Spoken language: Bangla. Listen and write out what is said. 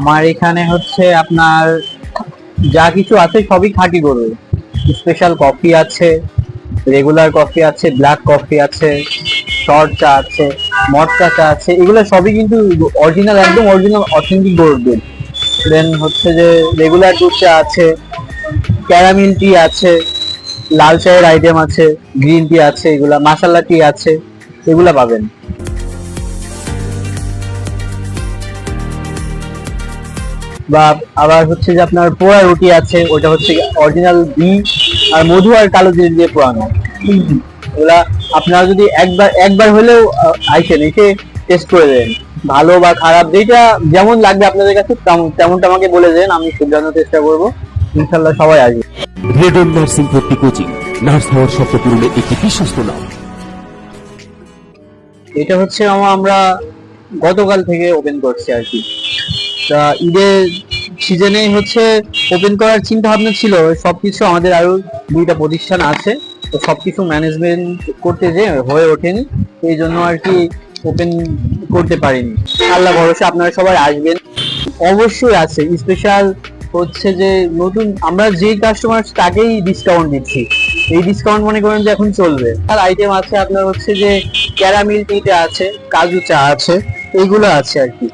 আমার এখানে হচ্ছে আপনার যা কিছু আছে সবই খাঁটি গরু। স্পেশাল কফি আছে, রেগুলার কফি আছে, ব্ল্যাক কফি আছে, শর্ট চা আছে, মটকা চা আছে, এগুলো সবই কিন্তু অরিজিনাল, একদম অরিজিনাল অথেন্টিক গরুর দুধ। দেন হচ্ছে যে রেগুলার দুধ চা আছে, ক্যারামেল টি আছে, লাল চায়ের আইটেম আছে, গ্রিন টি আছে, এগুলা মাসালা টি আছে, এগুলা পাবেন। বা আবার হচ্ছে যে আপনার পোড়া রুটি আছে, ওটা হচ্ছে অরিজিনাল ঘি আর মধু আর কালো জিরে দিয়ে পোড়ানো। ওগুলা আপনারা যদি একবার একবার হলেও আইসেন, এসে টেস্ট করে দেন, ভালো বা খারাপ যেটা যেমন লাগবে আপনাদের কাছে তেমনটা আমাকে বলে দেন, আমি শুধরানোর চেষ্টা করবো। ইনশাল্লাহ সবাই আসবে। রেডন নার্সিং ভর্তি কোচিং, নার্স হওয়ার স্বপ্ন পূরণের একটি বিশ্বস্ত নাম। এটা হচ্ছে আমরা গতকাল থেকে ওপেন করছি আর কি। তা ঈদের সিজনে হচ্ছে ওপেন করার চিন্তা ভাবনা ছিল, সবকিছু আমাদের আরো 2টা প্রতিষ্ঠান আছে, তো সবকিছু ম্যানেজমেন্ট করতে যে হয়ে ওঠেনি, এই জন্য আর কি ওপেন করতে পারিনি। আল্লাহ ভরসা আপনারা সবাই আসবেন, অবশ্যই আছে। স্পেশাল হচ্ছে যে নতুন আমরা যেই কাস্টমার তাকেই ডিসকাউন্ট দিচ্ছি, এই ডিসকাউন্ট মনে করেন যে এখন চলবে। আর আইটেম আছে আপনার হচ্ছে যে ক্যারামেল টিটা আছে, কাজু চা আছে, এইগুলো আছে আর কি।